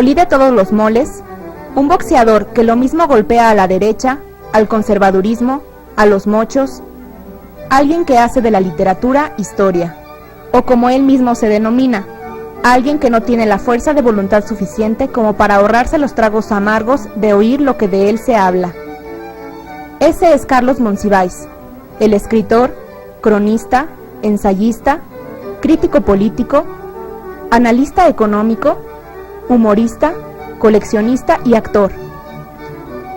Colide todos los moles, un boxeador que lo mismo golpea a la derecha, al conservadurismo, a los mochos, alguien que hace de la literatura historia, o como él mismo se denomina, alguien que no tiene la fuerza de voluntad suficiente como para ahorrarse los tragos amargos de oír lo que de él se habla. Ese es Carlos Monsiváis, el escritor, cronista, ensayista, crítico político, analista económico, humorista, coleccionista y actor.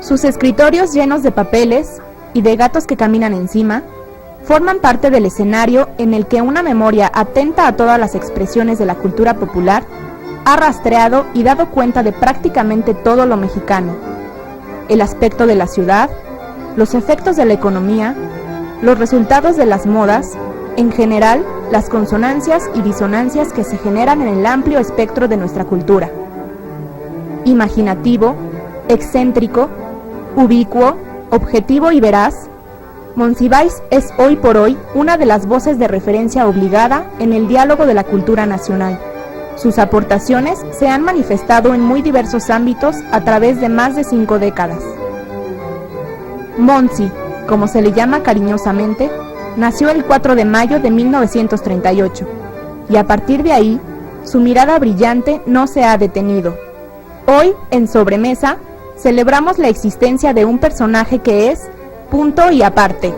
Sus escritorios llenos de papeles y de gatos que caminan encima forman parte del escenario en el que una memoria atenta a todas las expresiones de la cultura popular ha rastreado y dado cuenta de prácticamente todo lo mexicano: el aspecto de la ciudad, los efectos de la economía, los resultados de las modas, en general, las consonancias y disonancias que se generan en el amplio espectro de nuestra cultura. Imaginativo, excéntrico, ubicuo, objetivo y veraz, Monsiváis es hoy por hoy una de las voces de referencia obligada en el diálogo de la cultura nacional. Sus aportaciones se han manifestado en muy diversos ámbitos a través de más de 5 décadas. Monsi, como se le llama cariñosamente, nació el 4 de mayo de 1938, y a partir de ahí, su mirada brillante no se ha detenido. Hoy, en Sobremesa, celebramos la existencia de un personaje que es punto y aparte.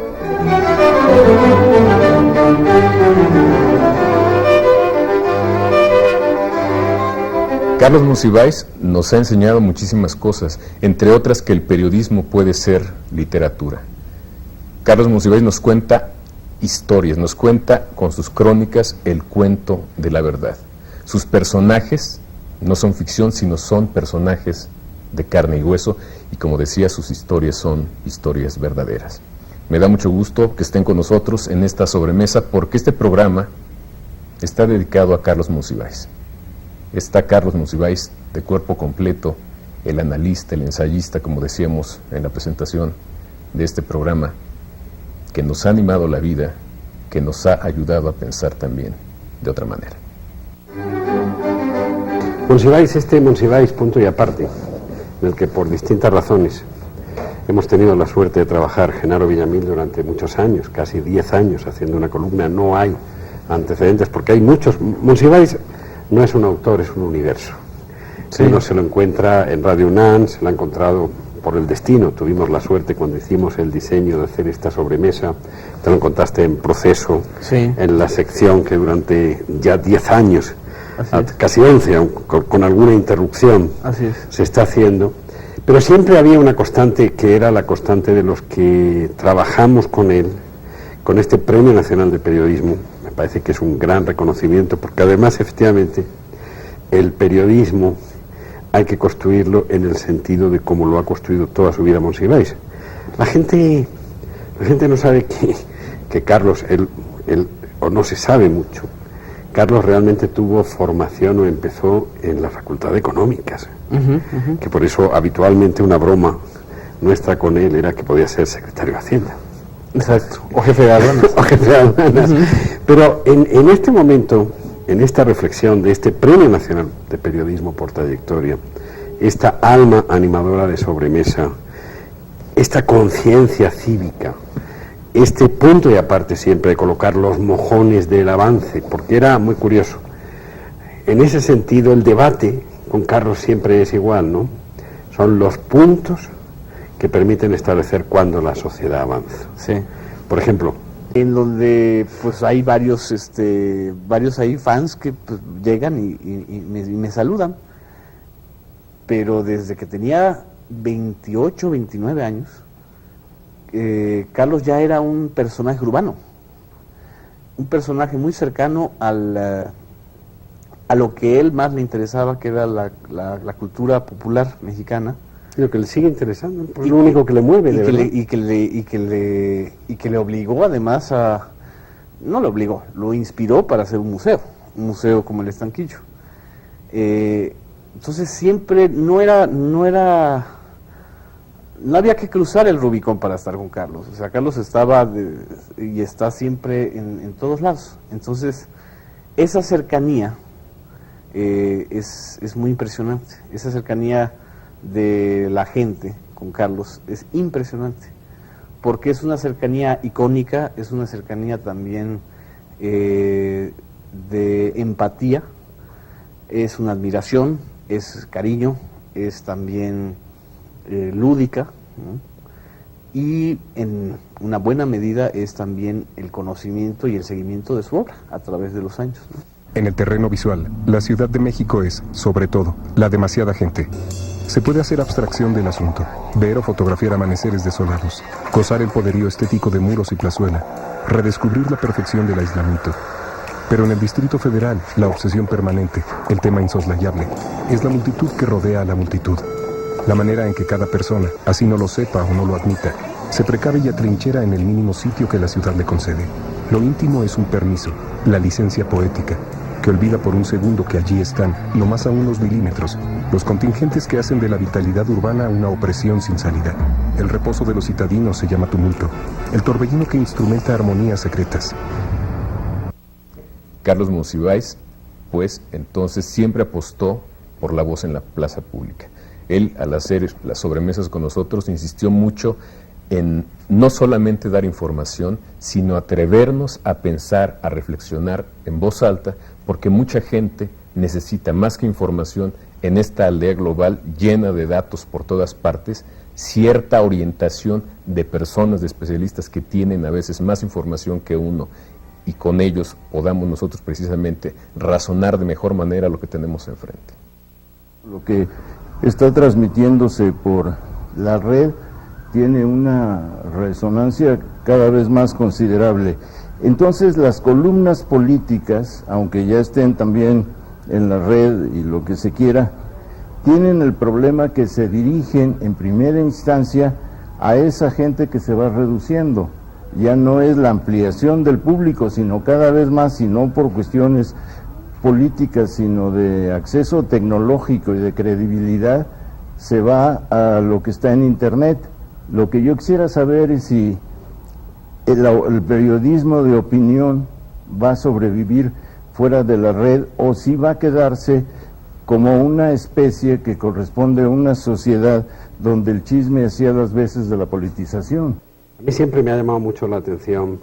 Carlos Monsiváis nos ha enseñado muchísimas cosas, entre otras que el periodismo puede ser literatura. Carlos Monsiváis nos cuenta historias, nos cuenta con sus crónicas el cuento de la verdad. Sus personajes no son ficción, sino son personajes de carne y hueso, y como decía, sus historias son historias verdaderas. Me da mucho gusto que estén con nosotros en esta sobremesa, porque este programa está dedicado a Carlos Monsiváis. Está Carlos Monsiváis de cuerpo completo, el analista, el ensayista, como decíamos en la presentación de este programa, que nos ha animado la vida, que nos ha ayudado a pensar también de otra manera. Monsiváis, Monsiváis punto y aparte, en el que por distintas razones hemos tenido la suerte de trabajar Genaro Villamil durante muchos años, casi 10 años haciendo una columna. No hay antecedentes porque hay muchos. Monsiváis no es un autor, es un universo. Sí. Uno se lo encuentra en Radio UNAM, se lo ha encontrado por el destino. Tuvimos la suerte cuando hicimos el diseño de hacer esta sobremesa, te lo encontraste en Proceso, sí, en la sección que durante ya 10 años, casi 11, con alguna interrupción, se está haciendo. Pero siempre había una constante que era la constante de los que trabajamos con él, con este Premio Nacional de Periodismo. Me parece que es un gran reconocimiento, porque además, efectivamente, el periodismo hay que construirlo en el sentido de cómo lo ha construido toda su vida Monsiváis. La gente no sabe que Carlos, o no se sabe mucho. Carlos realmente tuvo formación o empezó en la Facultad de Económicas, que por eso habitualmente una broma nuestra con él era que podía ser secretario de Hacienda. Exacto, o jefe de aduanas. O jefe de aduanas. Pero en este momento, en esta reflexión de este Premio Nacional de Periodismo por trayectoria, esta alma animadora de sobremesa, esta conciencia cívica, este punto y aparte siempre de colocar los mojones del avance, porque era muy curioso. En ese sentido, el debate con Carlos siempre es igual, ¿no? Son los puntos que permiten establecer cuándo la sociedad avanza. Sí. Por ejemplo, en donde pues hay varios ahí fans que pues, llegan y me saludan, pero desde que tenía 28, 29 años, Carlos ya era un personaje urbano, un personaje muy cercano a lo que él más le interesaba, que era la cultura popular mexicana. Lo que le sigue interesando, es lo único que le mueve, y que le obligó además no le obligó, lo inspiró para hacer un museo como el Estanquillo. Entonces siempre no había que cruzar el Rubicón para estar con Carlos. O sea, Carlos estaba y está siempre en todos lados. Entonces, esa cercanía es muy impresionante. Esa cercanía de la gente con Carlos es impresionante, porque es una cercanía icónica, es una cercanía también de empatía, es una admiración, es cariño, es también lúdica, ¿no? Y en una buena medida es también el conocimiento y el seguimiento de su obra a través de los años, ¿no? En el terreno visual, la Ciudad de México es, sobre todo, la demasiada gente. Se puede hacer abstracción del asunto, ver o fotografiar amaneceres desolados, gozar el poderío estético de muros y plazuela, redescubrir la perfección del aislamiento. Pero en el Distrito Federal, la obsesión permanente, el tema insoslayable, es la multitud que rodea a la multitud. La manera en que cada persona, así no lo sepa o no lo admita, se precave y atrinchera en el mínimo sitio que la ciudad le concede. Lo íntimo es un permiso, la licencia poética, que olvida por un segundo que allí están, no más a unos milímetros, los contingentes que hacen de la vitalidad urbana una opresión sin salida. El reposo de los citadinos se llama tumulto, el torbellino que instrumenta armonías secretas. Carlos Monsiváis, pues, entonces siempre apostó por la voz en la plaza pública. Él, al hacer las sobremesas con nosotros, insistió mucho en no solamente dar información, sino atrevernos a pensar, a reflexionar en voz alta, porque mucha gente necesita más que información en esta aldea global llena de datos por todas partes, cierta orientación de personas, de especialistas que tienen a veces más información que uno, y con ellos podamos nosotros precisamente razonar de mejor manera lo que tenemos enfrente. Lo que está transmitiéndose por la red tiene una resonancia cada vez más considerable. Entonces las columnas políticas, aunque ya estén también en la red y lo que se quiera, tienen el problema que se dirigen en primera instancia a esa gente que se va reduciendo. Ya no es la ampliación del público, sino cada vez más, y no por cuestiones políticas, sino de acceso tecnológico y de credibilidad, se va a lo que está en Internet. Lo que yo quisiera saber es si el periodismo de opinión va a sobrevivir fuera de la red o si va a quedarse como una especie que corresponde a una sociedad donde el chisme hacía las veces de la politización. A mí siempre me ha llamado mucho la atención,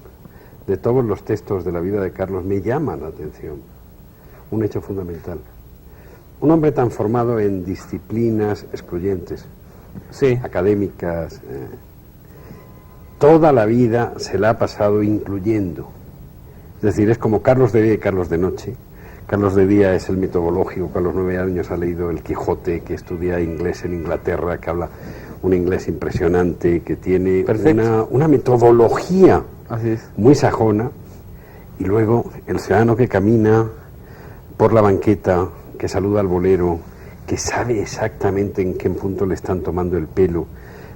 de todos los textos de la vida de Carlos, me llama la atención un hecho fundamental. Un hombre tan formado en disciplinas excluyentes, Sí. académicas, toda la vida se la ha pasado incluyendo. Es decir, es como Carlos de día y Carlos de noche. Carlos de día es el mitológico, que a los 9 años ha leído El Quijote, que estudia inglés en Inglaterra, que habla un inglés impresionante, que tiene una metodología Así es. muy sajona, y luego el ciudadano que camina por la banqueta, que saluda al bolero, que sabe exactamente en qué punto le están tomando el pelo,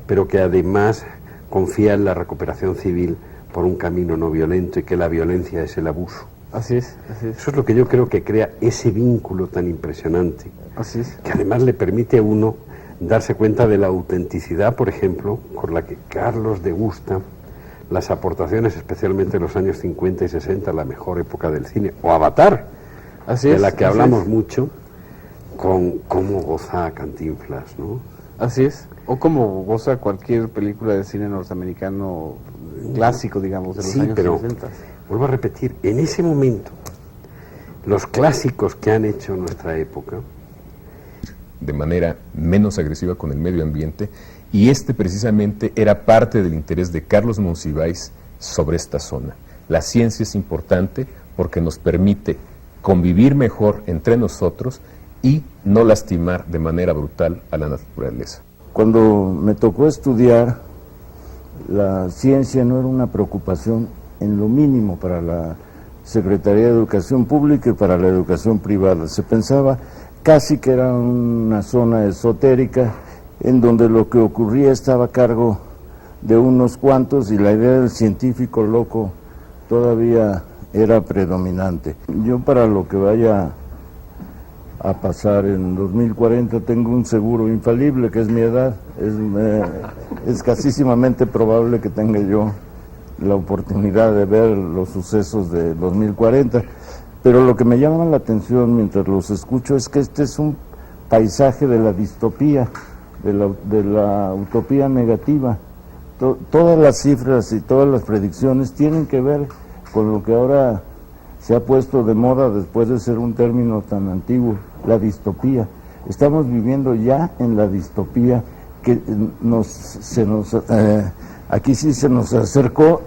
pero que además confía en la recuperación civil por un camino no violento y que la violencia es el abuso. Así es, así es. Eso es lo que yo creo que crea ese vínculo tan impresionante, Así es. que además le permite a uno darse cuenta de la autenticidad, por ejemplo, con la que Carlos degusta las aportaciones, especialmente en los años 50 y 60, la mejor época del cine, o Avatar, Así de es, la que así hablamos es. mucho, con cómo goza Cantinflas, ¿no? Así es. O como goza cualquier película de cine norteamericano clásico, digamos, de los Sí, años pero 60. vuelvo a repetir, en ese momento, los clásicos que han hecho nuestra época, de manera menos agresiva con el medio ambiente, y este precisamente era parte del interés de Carlos Monsiváis sobre esta zona. La ciencia es importante porque nos permite convivir mejor entre nosotros y no lastimar de manera brutal a la naturaleza. Cuando me tocó estudiar, la ciencia no era una preocupación en lo mínimo para la Secretaría de Educación Pública y para la educación privada. Se pensaba casi que era una zona esotérica en donde lo que ocurría estaba a cargo de unos cuantos y la idea del científico loco todavía era predominante. Yo, para lo que vaya a pasar en 2040, tengo un seguro infalible, que es mi edad. Es escasísimamente probable que tenga yo la oportunidad de ver los sucesos de 2040, Pero lo que me llama la atención mientras los escucho es que este es un paisaje de la distopía, de la utopía negativa. Todas las cifras y todas las predicciones tienen que ver con lo que ahora se ha puesto de moda después de ser un término tan antiguo, la distopía. Estamos viviendo ya en la distopía que aquí sí se nos acercó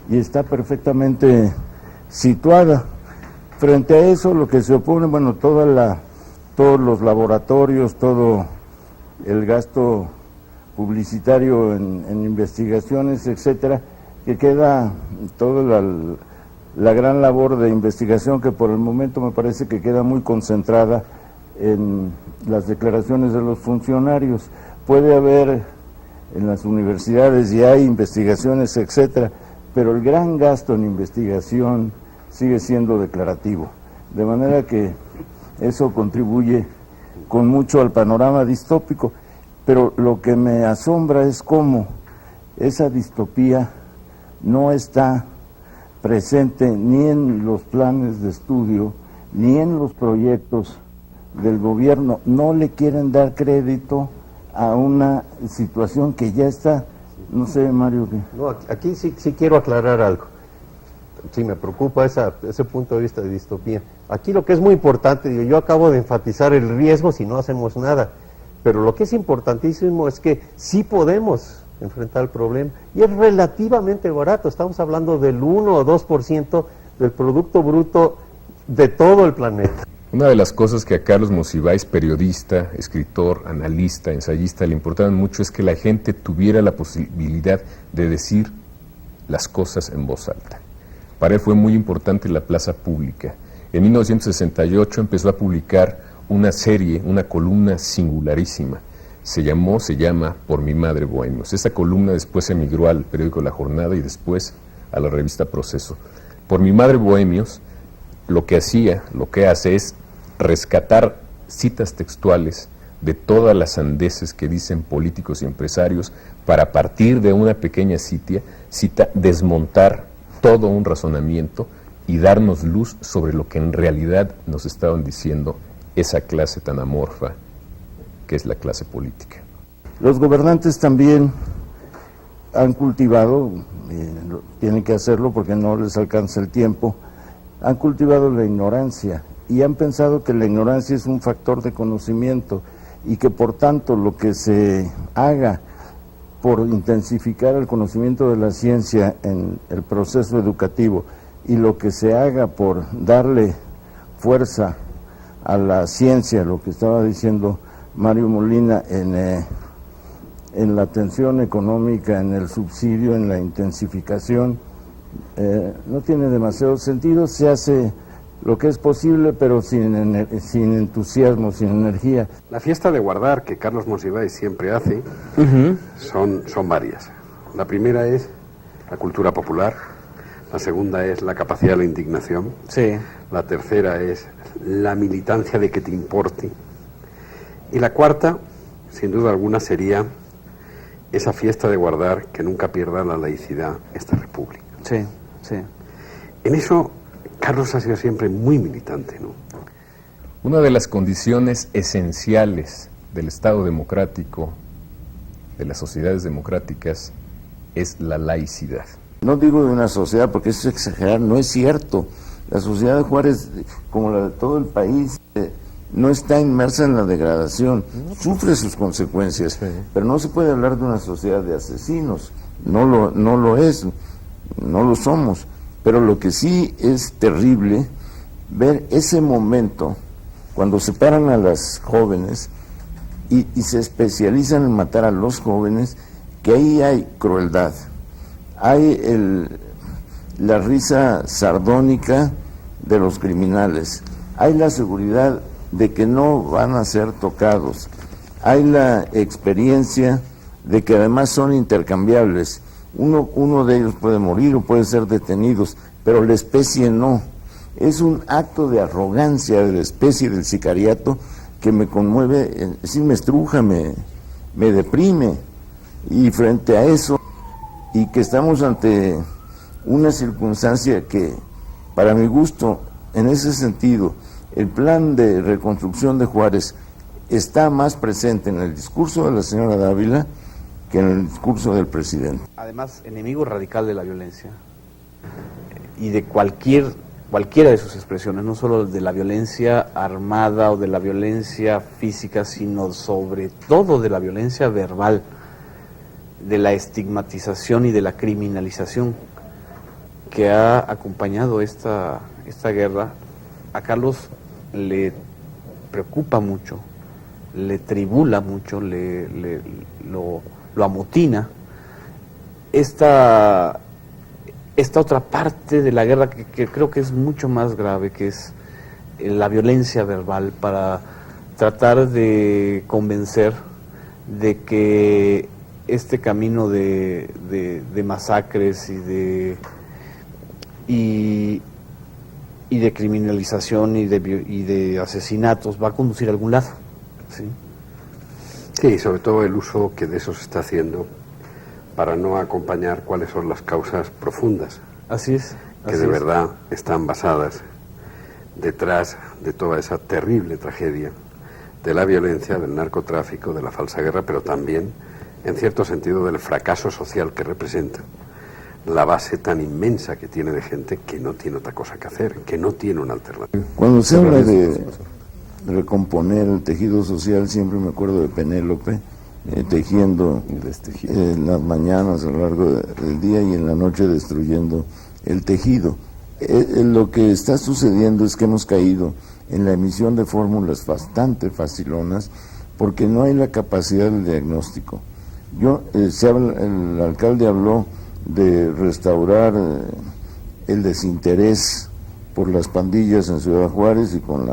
y está perfectamente situada. Frente a eso, lo que se opone, bueno, todos los laboratorios, todo el gasto publicitario en investigaciones, etcétera, que queda toda la gran labor de investigación que por el momento me parece que queda muy concentrada en las declaraciones de los funcionarios. Puede haber en las universidades y hay investigaciones, etcétera, pero el gran gasto en investigación sigue siendo declarativo, de manera que eso contribuye con mucho al panorama distópico, pero lo que me asombra es cómo esa distopía no está presente ni en los planes de estudio, ni en los proyectos del gobierno. No le quieren dar crédito a una situación que ya está, no sé, Mario, ¿qué? No, aquí sí quiero aclarar algo. Sí, me preocupa ese punto de vista de distopía. Aquí lo que es muy importante, yo acabo de enfatizar el riesgo si no hacemos nada, pero lo que es importantísimo es que sí podemos enfrentar el problema, y es relativamente barato, estamos hablando del 1 o 2% del Producto Bruto de todo el planeta. Una de las cosas que a Carlos Monsiváis, periodista, escritor, analista, ensayista, le importaban mucho es que la gente tuviera la posibilidad de decir las cosas en voz alta. Para él fue muy importante la plaza pública. En 1968 empezó a publicar una serie, una columna singularísima. Se llama Por mi madre Bohemios. Esa columna después emigró al periódico La Jornada y después a la revista Proceso. Por mi madre Bohemios, lo que hace es rescatar citas textuales de todas las sandeces que dicen políticos y empresarios para, a partir de una pequeña cita, desmontar todo un razonamiento y darnos luz sobre lo que en realidad nos estaban diciendo esa clase tan amorfa que es la clase política. Los gobernantes también han cultivado, tienen que hacerlo porque no les alcanza el tiempo, han cultivado la ignorancia y han pensado que la ignorancia es un factor de conocimiento y que por tanto lo que se haga por intensificar el conocimiento de la ciencia en el proceso educativo y lo que se haga por darle fuerza a la ciencia, lo que estaba diciendo Mario Molina, en la atención económica, en el subsidio, en la intensificación, no tiene demasiado sentido. Se hace lo que es posible, pero sin entusiasmo, sin energía. La fiesta de guardar que Carlos Monsiváis siempre hace son varias. La primera es la cultura popular, la segunda es la capacidad de la indignación, Sí. la tercera es la militancia de que te importe, y la cuarta, sin duda alguna, sería esa fiesta de guardar que nunca pierda la laicidad esta república. Sí, sí. En eso Carlos ha sido siempre muy militante, ¿no? Una de las condiciones esenciales del Estado democrático, de las sociedades democráticas, es la laicidad. No digo de una sociedad porque eso es exagerar, no es cierto. La sociedad de Juárez, como la de todo el país, no está inmersa en la degradación, sufre sus consecuencias, pero no se puede hablar de una sociedad de asesinos, no lo es, no lo somos, pero lo que sí es terrible, ver ese momento, cuando separan a las jóvenes y se especializan en matar a los jóvenes, que ahí hay crueldad, hay la risa sardónica de los criminales, hay la seguridad de que no van a ser tocados, hay la experiencia de que además son intercambiables, uno de ellos puede morir o puede ser detenidos, pero la especie no. Es un acto de arrogancia de la especie del sicariato que me conmueve, sí me estruja, me deprime, y frente a eso, y que estamos ante una circunstancia que para mi gusto En ese sentido, el plan de reconstrucción de Juárez está más presente en el discurso de la señora Dávila que en el discurso del presidente. Además, enemigo radical de la violencia y de cualquiera de sus expresiones, no solo de la violencia armada o de la violencia física, sino sobre todo de la violencia verbal, de la estigmatización y de la criminalización que ha acompañado esta guerra. A Carlos le preocupa mucho, le tribula mucho, lo amotina esta otra parte de la guerra que creo que es mucho más grave, que es la violencia verbal, para tratar de convencer de que este camino de masacres y de criminalización y de asesinatos va a conducir a algún lado. ¿Sí? Sí, sobre todo el uso que de eso se está haciendo para no acompañar cuáles son las causas profundas. Así es. Que de verdad están basadas detrás de toda esa terrible tragedia de la violencia, del narcotráfico, de la falsa guerra, pero también, en cierto sentido, del fracaso social que representa la base tan inmensa que tiene de gente que no tiene otra cosa que hacer, que no tiene una alternativa. Cuando se habla de recomponer el tejido social, siempre me acuerdo de Penélope, tejiendo en las mañanas a lo largo del día y en la noche destruyendo el tejido. Lo que está sucediendo es que hemos caído en la emisión de fórmulas bastante facilonas porque no hay la capacidad del diagnóstico. El alcalde habló de restaurar el desinterés por las pandillas en Ciudad Juárez y con la